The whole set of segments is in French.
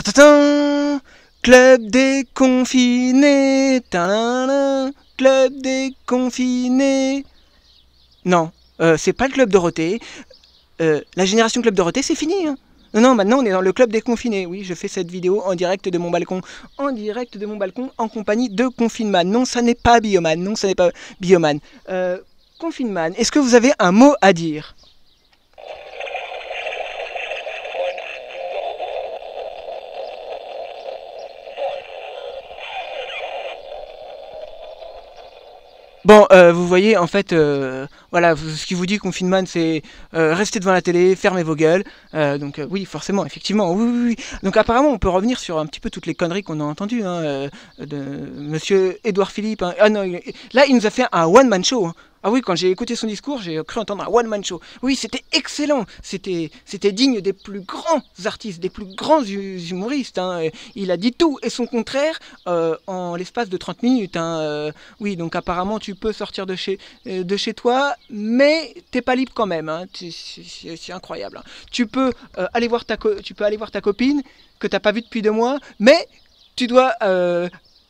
Tatatin, club déconfiné. Tadadin, club déconfiné. Non, c'est pas le club Dorothée. La génération Club Dorothée, c'est fini. Hein. Non, non, maintenant on est dans le club déconfiné. Oui, je fais cette vidéo en direct de mon balcon. En direct de mon balcon, en compagnie de Confineman. Non, ça n'est pas Bioman. Non, ça n'est pas Bioman. Confineman, est-ce que vous avez un mot à dire? Bon, vous voyez, en fait, voilà, ce qui vous dit, Confineman, c'est restez devant la télé, fermez vos gueules. Donc, oui, forcément, effectivement, oui, oui, oui. Donc, apparemment, on peut revenir sur un petit peu toutes les conneries qu'on a entendues, hein, de Monsieur Édouard Philippe. Hein. Ah non, là, il nous a fait un one-man show. Hein. Ah oui, quand j'ai écouté son discours, j'ai cru entendre un one-man show. Oui, c'était excellent. C'était digne des plus grands artistes, des plus grands humoristes. Hein. Il a dit tout et son contraire en l'espace de 30 minutes. Hein. Oui, donc apparemment, tu peux sortir de chez toi, mais t'es pas libre quand même. Hein. C'est incroyable. Hein. Tu peux aller voir ta copine que t'as pas vue depuis 2 mois, mais tu dois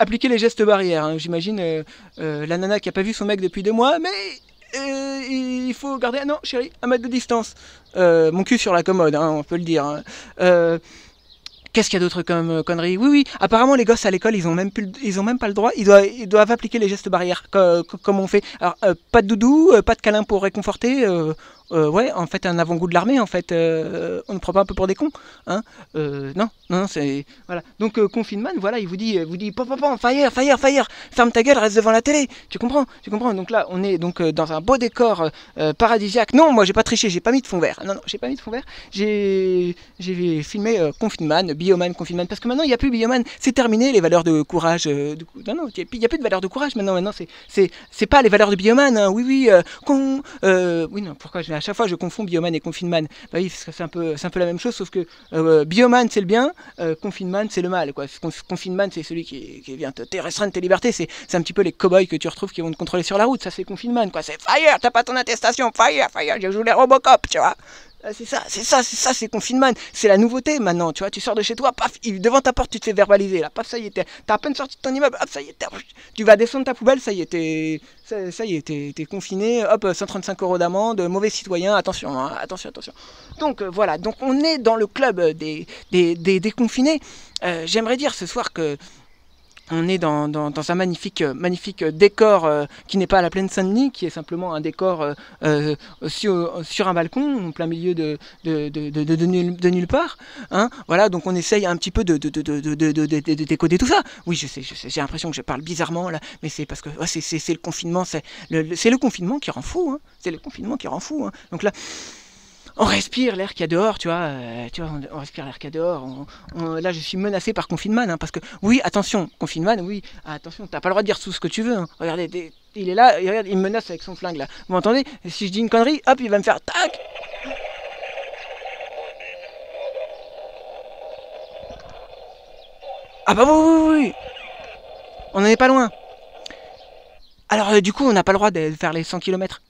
appliquer les gestes barrières. Hein. J'imagine la nana qui a pas vu son mec depuis 2 mois, mais il faut garder. Ah non, chérie, 1 mètre de distance. Mon cul sur la commode, hein, on peut le dire. Hein. Qu'est-ce qu'il y a d'autre comme conneries? Oui, oui, apparemment les gosses à l'école, ils ont même pas le droit, ils doivent appliquer les gestes barrières, comme on fait. Alors, pas de doudou, pas de câlin pour réconforter, ouais, en fait, un avant-goût de l'armée, en fait, on ne prend pas un peu pour des cons, hein. Non, non, c'est... Voilà. Donc, Confineman, voilà, il vous dit, pop, pop, pop, fire, fire, fire, ferme ta gueule, reste devant la télé, tu comprends? Tu comprends? Donc là, on est donc dans un beau décor paradisiaque. Non, moi, j'ai pas triché, j'ai pas mis de fond vert. Non, non, j'ai pas mis de fond vert, j'ai filmé Confineman, Bioman, Confineman, parce que maintenant, il n'y a plus Bioman, c'est terminé, les valeurs de courage, non, non, il n'y a plus de valeurs de courage, maintenant, c'est pas les valeurs de Bioman, hein. Oui, oui, oui, non, pourquoi à chaque fois je confonds Bioman et Confineman? Bah oui, parce que c'est un peu la même chose, sauf que Bioman c'est le bien, Confineman c'est le mal, quoi. Confineman c'est celui qui vient te restreindre tes libertés, c'est un petit peu les cow-boys que tu retrouves qui vont te contrôler sur la route, ça c'est Confineman, quoi. C'est fire, t'as pas ton attestation, fire, fire, je joue les Robocop, tu vois. C'est Confineman, c'est la nouveauté maintenant, tu vois, tu sors de chez toi, paf, devant ta porte tu te fais verbaliser, là, paf, ça y est, t'as à peine sorti de ton immeuble, hop, ça y est, tu vas descendre ta poubelle, ça y est, t'es confiné, hop, 135 € d'amende, mauvais citoyen, attention, hein, attention, attention. Donc voilà, donc on est dans le club des confinés. J'aimerais dire ce soir que on est dans un magnifique décor qui n'est pas à la plaine Saint-Denis, qui est simplement un décor sur un balcon, en plein milieu de nulle part. Hein. Voilà, donc on essaye un petit peu de décoder tout ça. Oui, je sais, j'ai l'impression que je parle bizarrement là, mais c'est parce que c'est le confinement, c'est le confinement qui rend fou. Hein. C'est le confinement qui rend fou. Hein. Donc là... On respire l'air qu'il y a dehors, tu vois, on respire l'air qu'il y a dehors. Là, je suis menacé par Confineman, hein, parce que, oui, attention, Confineman, oui, attention, t'as pas le droit de dire tout ce que tu veux. Hein. Regardez, il est là, regarde, il me menace avec son flingue, là. Vous m'entendez? Si je dis une connerie, hop, il va me faire tac. Ah bah oui, oui, oui, oui. On n'en est pas loin. Alors, du coup, on n'a pas le droit de faire les 100 km.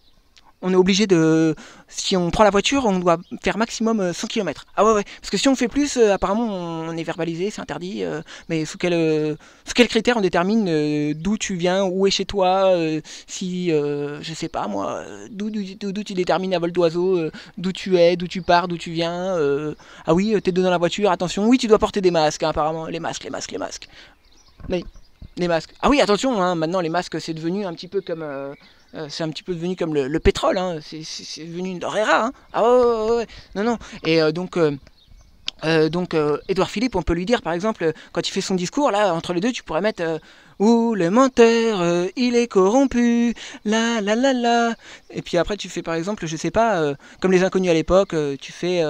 On est obligé de... Si on prend la voiture, on doit faire maximum 100 km. Ah ouais, ouais. Parce que si on fait plus, apparemment, on est verbalisé, c'est interdit. Mais sous quel critère on détermine d'où tu viens, où est chez toi, si, je sais pas moi, d'où tu détermines à vol d'oiseau, d'où tu es, d'où tu pars, d'où tu viens. Ah oui, t'es deux dans la voiture, attention. Oui, tu dois porter des masques, hein, apparemment. Les masques. Oui, les masques. Ah oui, attention, hein, maintenant les masques, c'est devenu un petit peu comme... c'est un petit peu devenu comme le pétrole, hein. C'est devenu une denrée rare. Hein. Ah ouais, ouais, ouais, ouais. Non, non. Et donc, Édouard Philippe, on peut lui dire, par exemple, quand il fait son discours, là, entre les deux, tu pourrais mettre ouh, le menteur, il est corrompu, la. Et puis après, tu fais, par exemple, je sais pas, comme les inconnus à l'époque, tu fais,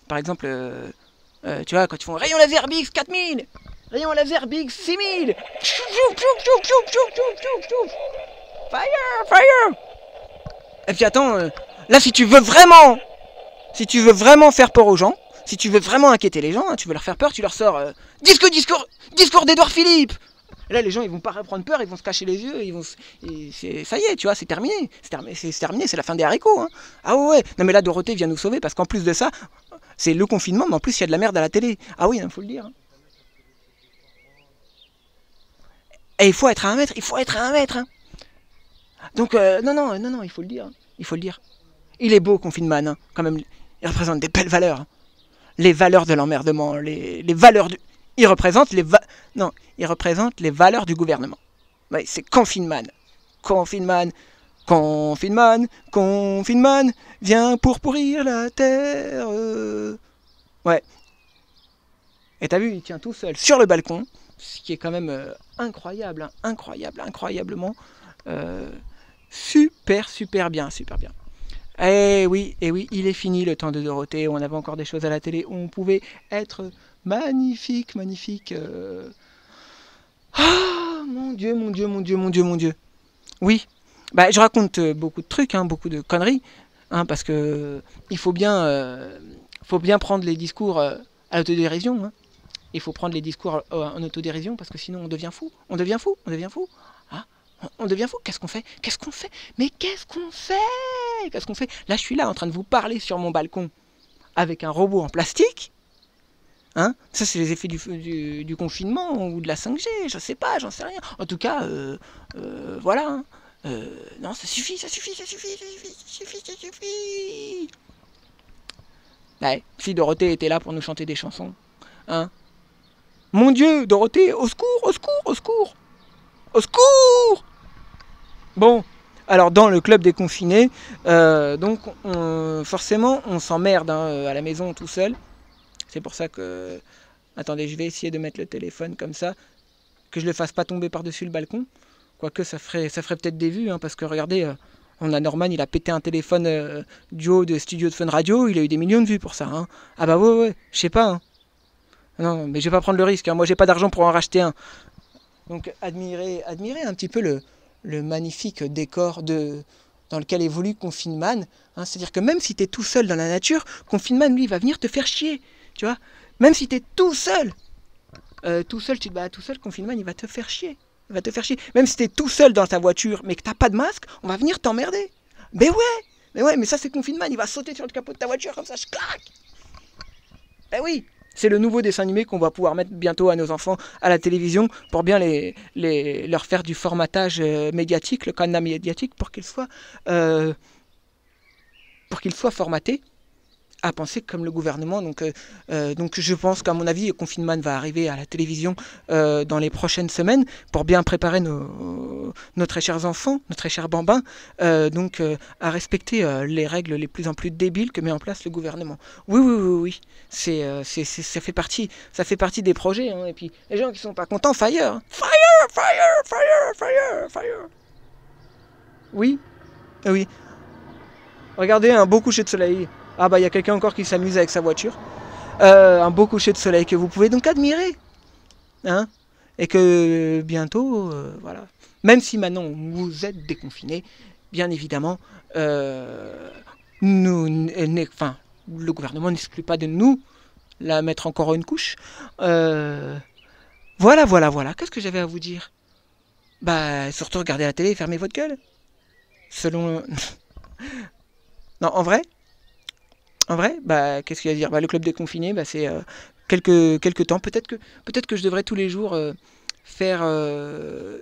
par exemple, tu vois, quand ils font rayon laser BX 4000, rayon laser BX 6000, fire. Et puis attends, là, si tu veux vraiment faire peur aux gens, si tu veux vraiment inquiéter les gens, hein, tu veux leur faire peur, tu leur sors discours d'Édouard Philippe. Et là, les gens, ils vont pas reprendre peur, ils vont se cacher les yeux, ça y est, tu vois, c'est terminé, c'est la fin des haricots. Hein. Ah ouais, non mais là, Dorothée vient nous sauver parce qu'en plus de ça, c'est le confinement, mais en plus, il y a de la merde à la télé. Ah oui, il faut le dire. Hein. Et il faut être à 1 mètre, il faut être à 1 mètre. Hein. Donc, non, il faut le dire. Il faut le dire. Il est beau, Confinement, hein, quand même. Il représente des belles valeurs. Hein. Les valeurs de l'emmerdement, les valeurs du... Il représente non, il représente les valeurs du gouvernement. Ouais, c'est Confinement. Confinement, Confinement, viens pour pourrir la terre. Ouais. Et t'as vu, il tient tout seul sur le balcon, ce qui est quand même incroyable, hein, incroyablement. Euh, super bien. Oui, il est fini le temps de Dorothée. On avait encore des choses à la télé où on pouvait être magnifique. Ah, mon Dieu. Oui, bah, je raconte beaucoup de trucs, hein, beaucoup de conneries, hein, parce que faut bien prendre les discours à l'autodérision. Hein. Il faut prendre les discours en autodérision parce que sinon on devient fou. Hein. On devient fou. Qu'est-ce qu'on fait Mais qu'est-ce qu'on fait Là, je suis là en train de vous parler sur mon balcon avec un robot en plastique. Hein, ça, c'est les effets du confinement ou de la 5G, je sais pas, j'en sais rien. En tout cas, voilà. Hein. Non, ça suffit. Ouais, si Dorothée était là pour nous chanter des chansons. Hein. Mon Dieu, Dorothée, au secours. Bon, alors dans le club des confinés, donc forcément on s'emmerde hein, à la maison tout seul. C'est pour ça que... Attendez, je vais essayer de mettre le téléphone comme ça, que je le fasse pas tomber par-dessus le balcon. Quoique ça ferait peut-être des vues, hein, parce que regardez, on a Norman, il a pété un téléphone du haut de Studio de Fun Radio, il a eu des millions de vues pour ça. Hein. Ah bah ouais, je sais pas. Hein. Non, mais je vais pas prendre le risque, hein. Moi j'ai pas d'argent pour en racheter un. Donc admirez un petit peu le magnifique décor dans lequel évolue Confinement. Hein. C'est-à-dire que même si tu es tout seul dans la nature, Confinement, lui, va venir te faire chier. Tu vois, même si tu es tout seul, tu te bats tout seul, Confinement, il va te faire chier. Même si tu es tout seul dans ta voiture, mais que t'as pas de masque, on va venir t'emmerder. Mais ouais, mais ça c'est Confinement, il va sauter sur le capot de ta voiture comme ça, je claque. Ben oui, c'est le nouveau dessin animé qu'on va pouvoir mettre bientôt à nos enfants à la télévision pour bien leur faire du formatage médiatique, le cadenas médiatique, pour qu'ils soient formatés à penser comme le gouvernement. Donc je pense qu'à mon avis, Confinement va arriver à la télévision dans les prochaines semaines pour bien préparer nos très chers enfants, nos très chers bambins, à respecter les règles les plus en plus débiles que met en place le gouvernement. Oui. Ça fait partie des projets. Hein. Et puis les gens qui sont pas contents, fire. Oui. Regardez un beau coucher de soleil. Ah bah il y a quelqu'un encore qui s'amuse avec sa voiture. Un beau coucher de soleil que vous pouvez donc admirer. Hein, et que bientôt, voilà. Même si maintenant vous êtes déconfinés, bien évidemment, le gouvernement n'exclut pas de nous la mettre encore une couche. Voilà. Qu'est-ce que j'avais à vous dire? Bah surtout regardez la télé et fermez votre gueule. Selon... non, en vrai, bah, qu'est-ce qu'il y a à dire? Bah, le club des confinés, bah, c'est quelques temps. Peut-être que je devrais tous les jours faire un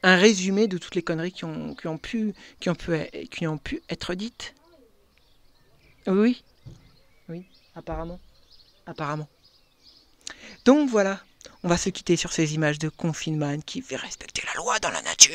résumé de toutes les conneries qui ont pu être dites. Oui, apparemment. Donc voilà, on va se quitter sur ces images de Confinement qui fait respecter la loi dans la nature.